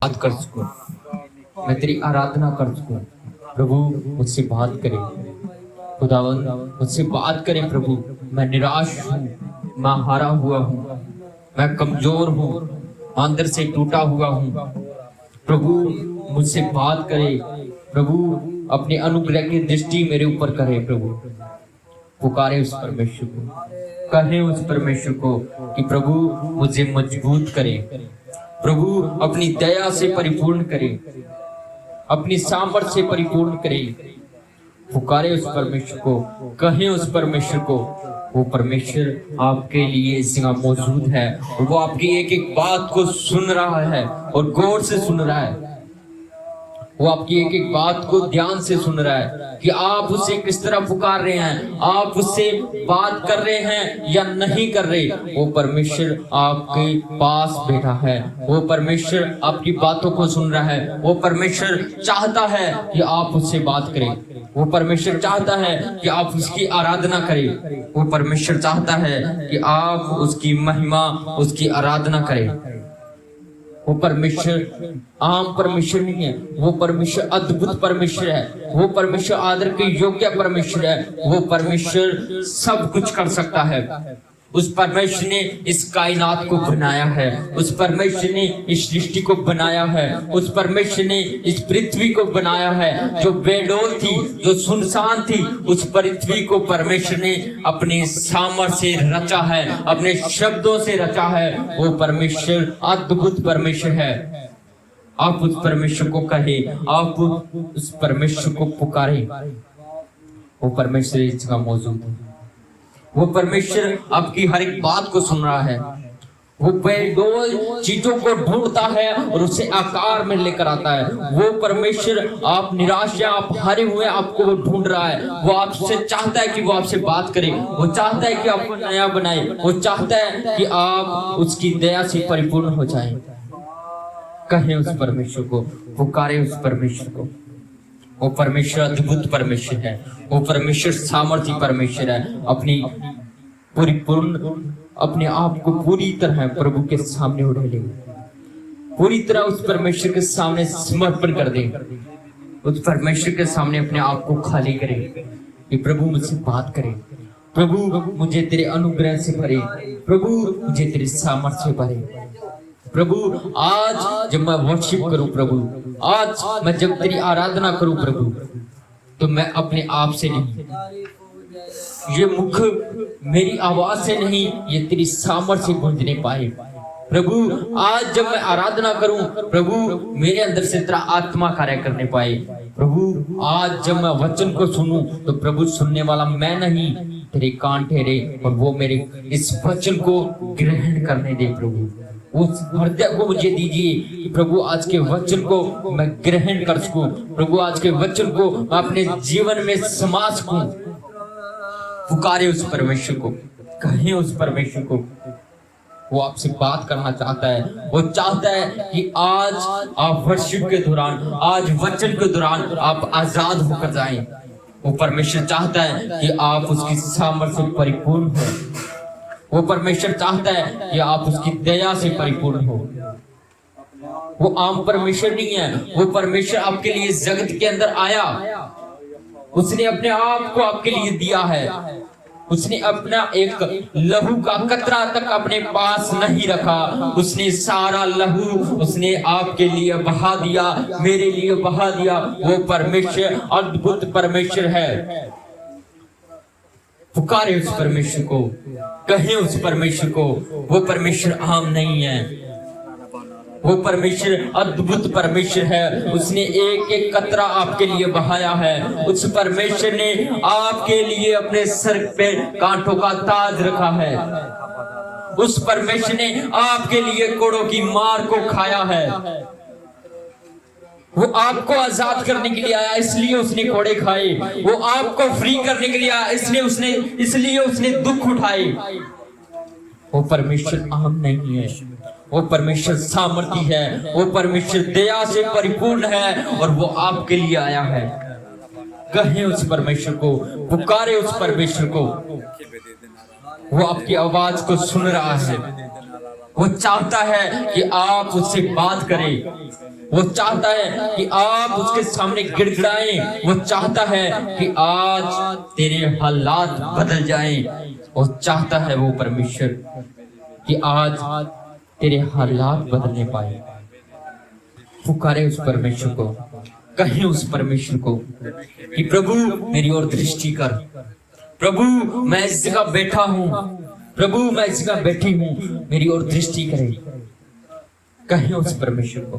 बात कर सकूं, मैं तेरी आराधना कर सकूं। प्रभु मुझसे बात करे, खुदावंद मुझसे बात करे। प्रभु मैं निराश हूँ, मैं हारा हुआ हूँ, मैं कमजोर हूँ, अंदर से टूटा हुआ हूँ। प्रभु मुझसे बात करे। प्रभु अपने अनुग्रह की दृष्टि मेरे ऊपर करे। प्रभु पुकारे उस परमेश्वर को, कहे उस परमेश्वर को कि प्रभु मुझे मजबूत करे। प्रभु अपनी दया से परिपूर्ण करे, अपनी सामर्थ्य से परिपूर्ण करे। पुकारे उस परमेश्वर को, कहे उस परमेश्वर को। वो परमेश्वर आपके लिए इस जगह मौजूद है और वो आपकी एक एक बात को सुन रहा है और गौर से सुन रहा है। वो आपकी एक एक बात को ध्यान से सुन रहा है कि आप उससे किस तरह पुकार रहे हैं, आप उससे बात कर रहे हैं या नहीं कर रहे। वो परमेश्वर आपके पास बैठा है, वो परमेश्वर आपकी बातों को सुन रहा है। वो परमेश्वर चाहता है कि आप उससे बात करें। वो परमेश्वर चाहता है कि आप उसकी आराधना करें। वो परमेश्वर चाहता है कि आप उसकी महिमा, उसकी आराधना करें। वो परमेश्वर आम परमेश्वर नहीं है, वो परमेश्वर अद्भुत परमेश्वर है। वो परमेश्वर आदर के योग्य परमेश्वर है। वो परमेश्वर सब कुछ कर सकता है। उस परमेश्वर ने इस कायनात को बनाया है, उस परमेश्वर ने इस सृष्टि को बनाया है, उस परमेश्वर ने इस पृथ्वी को बनाया है जो बेडौल थी, जो सुनसान थी। उस पृथ्वी को परमेश्वर ने अपने सामर्थ्य से रचा है, अपने शब्दों से रचा है। वो परमेश्वर अद्भुत परमेश्वर है। आप उस परमेश्वर को कहे, आप उस परमेश्वर को पुकारे। वो परमेश्वर इस जगह मौजूद है। वो परमेश्वर आपकी हर एक बात को सुन रहा है। वो बेडौल चीजों को ढूंढता है और उसे आकार में लेकर आता है। वो परमेश्वर, आप निराश हैं, आप हारे हुए, आपको वो ढूंढ रहा है। वो आपसे चाहता है कि वो आपसे बात करे। वो चाहता है कि आपको नया बनाए। वो चाहता है कि आप उसकी दया से परिपूर्ण हो जाएं। कहें उस परमेश्वर को, पुकारे उस परमेश्वर को। वो परमेश्वर अद्भुत परमेश्वर है। वो परमेश्वर सामर्थी परमेश्वर है। अपनी परिपूर्ण अपने आप को पूरी तरह प्रभु के सामने उड़े ले, पूरी तरह उस परमेश्वर के सामने समर्पण कर दे। उस परमेश्वर के सामने अपने आप को खाली करे कि प्रभु मुझसे बात करे। प्रभु मुझे तेरे अनुग्रह से भरे, प्रभु मुझे तेरे सामर्थ्य से भरे। प्रभु आज जब मैं वर्शिप करूं, प्रभु आज मैं जब तेरी आराधना करूं प्रभु, तो मैं अपने आप से नहीं, ये मुख मेरी आवाज से नहीं, ये तेरी सामर्थ्य से गूंजने पाए। प्रभु आज जब मैं आराधना करूं प्रभु, मेरे अंदर से तेरा आत्मा कार्य करने पाए। प्रभु आज जब मैं वचन को सुनूं तो प्रभु सुनने वाला मैं नहीं, तेरे कान ठहरे और वो मेरे इस वचन को ग्रहण करने दे। प्रभु उस हृदय को मुझे दीजिए कि प्रभु आज के वचन को मैं ग्रहण कर सकूं। प्रभु आज के वचन को मैं अपने जीवन में समा सकूं। पुकारे उस परमेश्वर को, कहें उस परमेश्वर को। वो आपसे बात करना चाहता है। वो चाहता है कि आज आप वर्शिप के दौरान, आज वचन के दौरान आप आजाद होकर जाएं। वो परमेश्वर चाहता है कि आप उसकी सामर्थ्य से परिपूर्ण हो। वो परमेश्वर चाहता है कि आप उसकी दया से परिपूर्ण हो। वो आम परमेश्वर नहीं है। वो परमेश्वर आपके लिए जगत के अंदर आया, उसने अपने आप को आपके लिए दिया है। उसने अपना एक लहू का कतरा तक अपने पास नहीं रखा। उसने सारा लहू उसने आपके लिए बहा दिया, मेरे लिए बहा दिया। वो परमेश्वर अद्भुत परमेश्वर है। पुकारे उस परमेश्वर को, कहे उस परमेश्वर को। वो परमेश्वर आम नहीं है, वो परमेश्वर अद्भुत परमेश्वर है। उसने एक एक कतरा आपके लिए बहाया है। उस परमेश्वर ने आपके लिए अपने सर पे कांटों का ताज रखा है। उस परमेश्वर ने आपके लिए कोड़ों की मार को खाया है। वो आपको आजाद करने के लिए आया, इसलिए उसने कोड़े खाए। वो आपको फ्री करने के लिए आया, इसलिए उसने दुख उठाए। वो परमेश्वर आम नहीं है, वो परमेश्वर सामर्थी है। वो परमेश्वर दया से परिपूर्ण है और वो आपके लिए आया है। कहें उस परमेश्वर को, पुकारे उस परमेश्वर को। वो आपकी आवाज को सुन रहा है। वो चाहता है कि आप उससे बात करें, वो चाहता है कि आप उसके सामने गिड़गिड़ाएं, वो चाहता है कि आज तेरे हालात बदल जाएं, वो चाहता है वो परमेश्वर कि आज तेरे हालात बदलने पाए। पुकारे उस परमेश्वर को, कहें उस परमेश्वर को कि प्रभु मेरी ओर दृष्टि कर, प्रभु मैं इस जगह बैठा हूं, प्रभु मैं इस जगह बैठी हूं, मेरी ओर दृष्टि करे। कहें उस परमेश्वर को,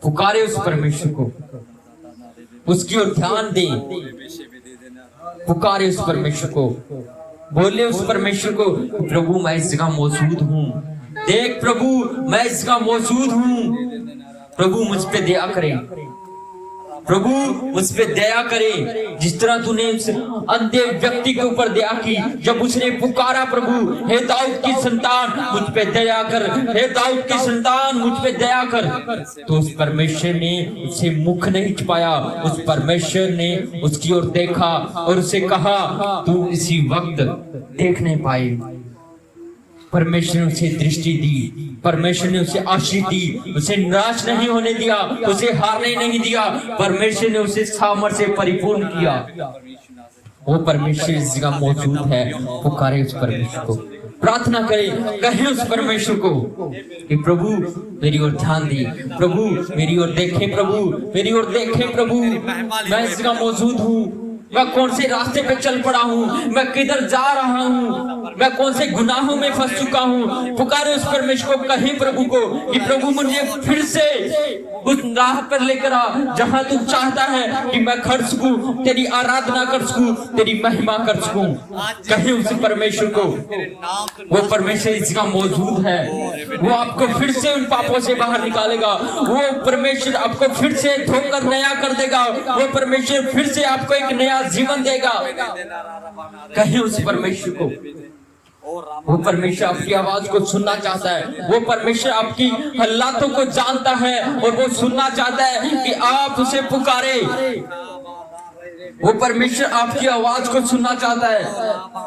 पुकारे उस परमेश्वर को, उसकी ओर ध्यान दे, पुकारे उस परमेश्वर को, बोले उस परमेश्वर को प्रभु मैं इस जगह मौजूद हूं, देख प्रभु मैं इस जगह मौजूद हूं, प्रभु मुझ पे दया करे, प्रभु मुझ पे दया करे, जिस तरह तूने उस अंधे व्यक्ति के ऊपर दया की जब उसने पुकारा प्रभु हे दाऊद की संतान मुझ पे दया कर, हे दाऊद की संतान मुझ पे दया कर, तो उस परमेश्वर ने उसे मुख नहीं छुपाया, उस परमेश्वर ने उसकी ओर देखा और उसे कहा तू इसी वक्त देख नहीं पाए। परमेश्वर ने उसे दृष्टि दी, परमेश्वर ने उसे आशीष दी, उसे निराश नहीं होने दिया, उसे हारने नहीं दिया, परमेश्वर ने उसे सामर्थ्य से परिपूर्ण किया। वो परमेश्वर इस जगह मौजूद है, पुकारे उस परमेश्वर को, प्रार्थना करें, कहें उस परमेश्वर को कि प्रभु मेरी ओर ध्यान दे, प्रभु मेरी ओर देखे, प्रभु मेरी ओर देखे, प्रभु मैं इस जगह मौजूद हूँ, मैं कौन से रास्ते पे चल पड़ा हूँ, मैं किधर जा रहा हूँ, मैं कौन से गुनाहों में फंस चुका हूँ। पुकारे उस परमेश्वर को, कहीं प्रभु को कि प्रभु मुझे फिर से उस राह पर लेकर आ जहां तू चाहता है कि मैं खड़ सकूं, तेरी आराधना कर सकूं, तेरी महिमा कर सकूं। कहीं उस परमेश्वर को, वो परमेश्वर इस जगह मौजूद है, वो आपको फिर से उन पापों से बाहर निकालेगा, वो परमेश्वर आपको फिर से धोकर नया कर देगा, वो परमेश्वर फिर से आपको एक नया जीवन देगा। कहीं उस परमेश्वर को, वो परमेश्वर आपकी आवाज को सुनना चाहता है, वो परमेश्वर आपकी हालातों को जानता है और वो सुनना चाहता है कि आप उसे पुकारे। वो परमेश्वर आपकी आवाज को सुनना चाहता है,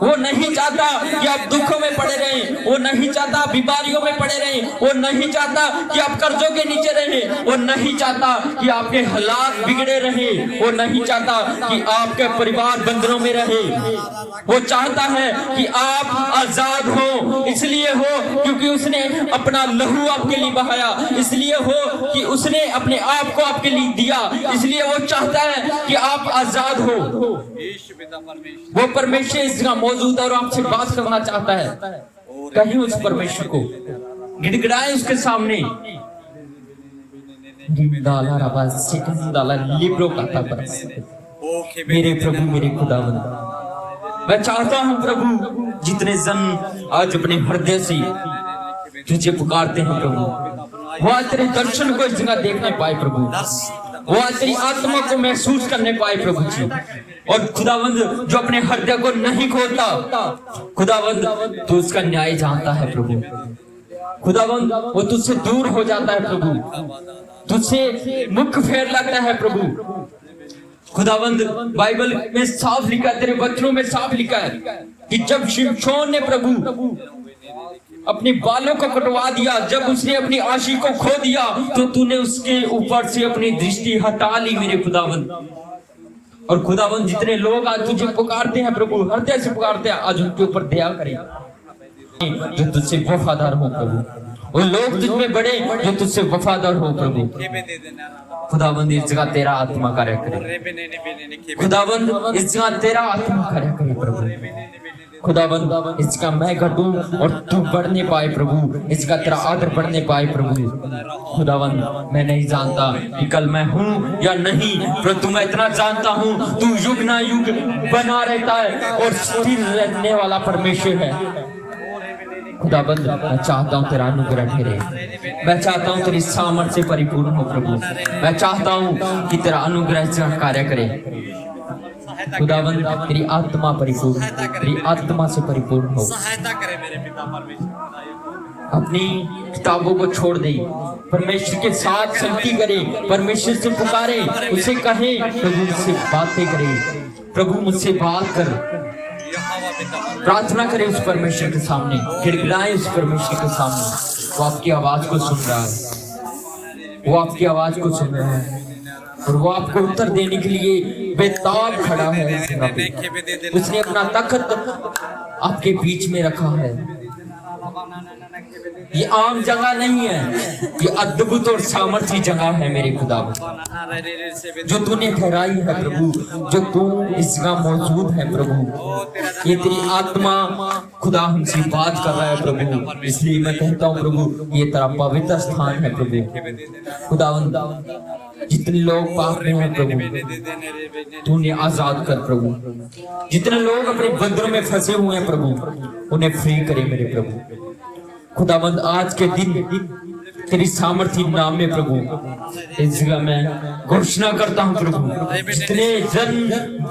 वो नहीं चाहता कि आप दुखों में पड़े रहें, वो नहीं चाहता बीमारियों में पड़े रहें, वो नहीं चाहता कि आप कर्जों के नीचे रहें, वो नहीं चाहता कि आपके हालात बिगड़े रहें, वो नहीं चाहता कि आपके परिवार बंधनों में रहे। वो चाहता है कि आप आजाद हो, इसलिए हो क्योंकि उसने अपना लहू आपके लिए बहाया, इसलिए हो कि उसने अपने आप को आपके लिए दिया, इसलिए वो चाहता है कि आप आजाद हो। वो परमेश्वर इस जगह मौजूद है और आपसे बात करना चाहता है। कहीं उस परमेश्वर को गिड़गिड़ाए उसके सामने। मेरे प्रभु मेरे खुदावंद, मैं चाहता हूं प्रभु जितने जन आज अपने हृदय से तुझे पुकारते हैं प्रभु, वो आज तेरे दर्शन को इस जगह देखने पाए प्रभु, वो आज तेरी आत्मा को महसूस करने पाए प्रभु जी। और खुदावंद जो अपने हृदय को नहीं खोलता, खुदावंद तू उसका न्याय जानता है प्रभु, खुदावंद वो तुझसे दूर हो जाता है प्रभु, तुझसे मुख फेर लगता है प्रभु। खुदावंद बाइबल में साफ लिखा है, तेरे वचनों में साफ लिखा है कि जब शिमशोन ने प्रभु अपने बालों को कटवा दिया, जब उसने अपनी आशी को खो दिया, तो तूने उसके ऊपर से अपनी दृष्टि हटा ली मेरे खुदावंद। और खुदावंद जितने लोग आज तुझे पुकारते हैं प्रभु, हृदय से पुकारते हैं, आज उनके ऊपर दया करे जो तुझसे वफादार हो प्रभु, वो लोग तुझ में बड़े जो तुझसे वफादार हो प्रभु। खुदावंद इस जगह तेरा आत्मा कार्य करे, खुदावंद इस जगह तेरा आत्मा कार्य करे प्रभु। खुदावंद इस जगह मैं घटूं और तू बढ़ने पाए प्रभु, इस जगह तेरा आदर बढ़ने पाए प्रभु। खुदावंद मैं नहीं जानता कि कल मैं हूं या नहीं, परंतु मैं इतना जानता हूं तू युग ना युग बना रहता है और स्थिर रहने वाला परमेश्वर है। खुदाबंद मैं चाहता हूँ तेरा अनुग्रह ठहरे, मैं चाहता हूँ तेरी सामर्थ्य से परिपूर्ण हो प्रभु, मैं चाहता हूँ कि तेरा अनुग्रह से कार्य करे। खुदाबंद तेरी आत्मा परिपूर्ण, तेरी आत्मा से परिपूर्ण हो, सहायता करे मेरे पिता परमेश्वर। अपनी किताबों को छोड़ दे, परमेश्वर के साथ संगति करे, परमेश्वर से पुकारे, उसे कहे प्रभु मुझसे बातें करे, प्रभु मुझसे बात कर, प्रार्थना करें उस परमेश्वर के सामने, गिड़गिड़ाएं उस परमेश्वर के सामने। वो आपकी आवाज को सुन रहा है, वो आपकी आवाज को सुन रहा है और वो आपको उत्तर देने के लिए बेताब खड़ा है। उसने अपना तख्त आपके बीच में रखा है। ये आम जगह नहीं है, ये अद्भुत और सामर्थी जगह है मेरे खुदा, जो तूने ठहराई है प्रभु, जो तू इस जगह मौजूद है प्रभु। ये तेरी आत्मा खुदा हमसे बात कर रहा है प्रभु, इसलिए मैं कहता हूँ प्रभु ये तेरा पवित्र स्थान है प्रभु। खुदावंद जितने लोग पाप में हैं प्रभु तूने आजाद कर प्रभु, जितने लोग अपने बंधनों में फंसे हुए हैं प्रभु उन्हें फ्री करे मेरे प्रभु। खुदावंद आज के दिन तेरी सामर्थी नाम में प्रभु इस जगह मैं घोषणा करता हूँ प्रभु, जितने जन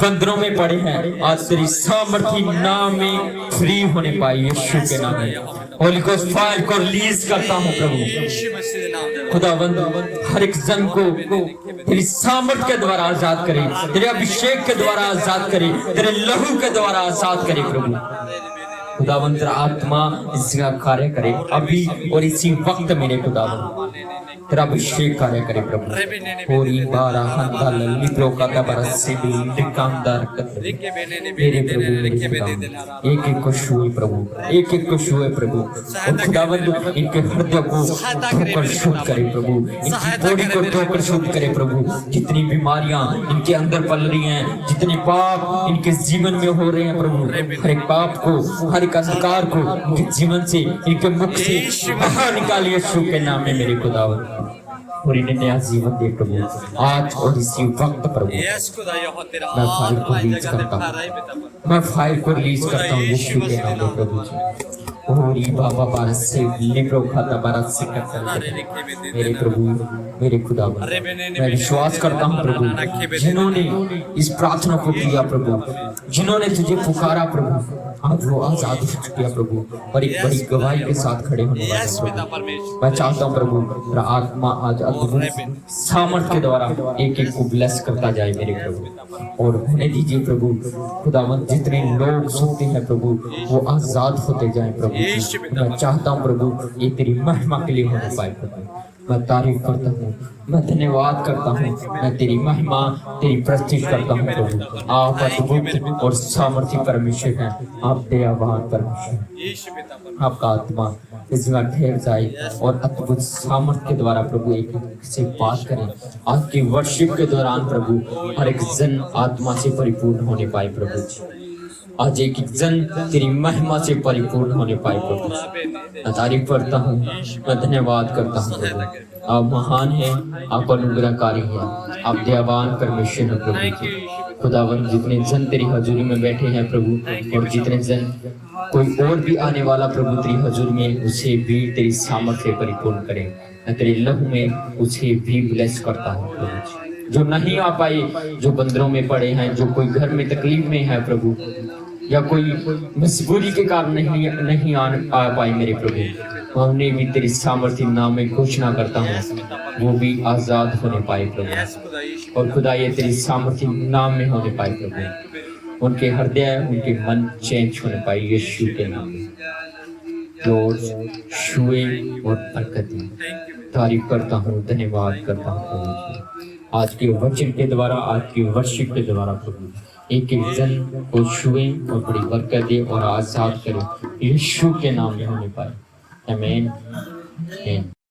बंधनों में पड़े हैं आज तेरी सामर्थी नाम में फ्री होने पाए यीशु के नाम में। होली गोस्ट फायर को रिलीज करता हूँ प्रभु। खुदावंद हर एक जन को तेरी सामर्थ के द्वारा आजाद करे, तेरे अभिषेक के द्वारा आजाद करे, तेरे लहू के द्वारा आजाद करे प्रभु। खुदावंद आत्मा इस जगह कार्य करे अभी और इसी वक्त मेरे खुदावंद तेरा अभिषेक कार्य करे प्रभु। होरी बारा हंदा लल्ली प्रोका बरसे दिकामदार मेरे प्रभु एक एक को छुए प्रभु, एक एक को छुए प्रभु और खुदावंद इनके हृदय को धोकर शुद्ध करे प्रभु, इनकी बॉडी को धोकर शुद्ध करे प्रभु। जितनी बीमारियां इनके अंदर पल रही हैं, जितने पाप इनके जीवन में हो रहे हैं प्रभु, हर एक पाप को हर एक अंधकार को इनके जीवन से इनके मुख से बाहर निकालिए यीशु के नाम में मेरे खुदावंद और इन्हें नया जीवन दे प्रभु आज और इसी वक्त प्रभु। मैं फाइल को रिलीज करता हूँ, मैं फाइल को रिलीज करता हूँ यीशु के नाम में प्रभु जी। ओरी बाबा बारत से लिब्रो खाता बारत से करता है मेरे प्रभु मेरे खुदा। मैं विश्वास करता हूँ प्रभु जिन्होंने इस प्रार्थना को किया प्रभु, जिन्होंने तुझे पुकारा प्रभु आज वो आजाद हो चुके हैं प्रभु और एक बड़ी गवाही के साथ खड़े होने वाले। मैं चाहता हूँ प्रभु तेरा आत्मा आज अद्भुत सामर्थ के द्वारा एक एक को ब्लेस करता जाए मेरे प्रभु और होने दीजिए प्रभु। खुदावंद जितने लोग सुनते हैं प्रभु वो आजाद होते जाए प्रभु। मैं चाहता हूँ प्रभु ये तेरी महिमा के लिए होने पाए प्रभु। मैं तारीफ करता हूँ, मैं धन्यवाद करता हूँ, मैं तेरी महिमा तेरी प्रतिष्ठा करता हूँ प्रभु। आप अद्भुत और सामर्थी परमेश्वर हैं, आप दयावान परमेश्वर। आपका आत्मा इस जगह ठहर जाए और अद्भुत सामर्थ्य के द्वारा प्रभु एक से बात करें। आज के वर्शिप के दौरान प्रभु हर एक जन आत्मा से परिपूर्ण होने पाए प्रभु जी। आज एक जन तेरी महिमा से परिपूर्ण होने पाए प्रभु। मैं तारीफ करता हूँ, मैं धन्यवाद करता हूँ प्रभु। आप महान हैं, आप अनुग्रहकारी हैं, आप दयावान परमेश्वर हैं प्रभु जी। खुदावंद जितने जन तेरी हजूरी में बैठे हैं प्रभु और जितने जन कोई और भी आने वाला प्रभु तेरी हजूरी में उसे भी तेरी सामर्थ्य परिपूर्ण करे। मैं तेरे लहू में उसे भी ब्लेस करता हूँ प्रभु जी। जो नहीं आ पाए, जो बंदरों में पड़े हैं, जो कोई घर में तकलीफ में है प्रभु या कोई मजबूरी के कारण नहीं आ पाए मेरे प्रभु, उन्हें भी तेरी सामर्थ्य नाम में घोषणा करता हूँ वो भी आजाद होने पाए प्रभु। और खुदा ये तेरी सामर्थ्य नाम में होने पाए प्रभु, उनके हृदय उनके मन चेंज होने पाए यीशु के नाम में। लॉर्ड छुए और बरकत दी। तारीफ करता हूँ, धन्यवाद करता हूँ प्रभु। आज के वचन के द्वारा, आज के वर्शिप के द्वारा प्रभु एक एक जन को छुए और बड़ी बरकत दे और आजाद करे यीशु के नाम में होने पाए। आमीन।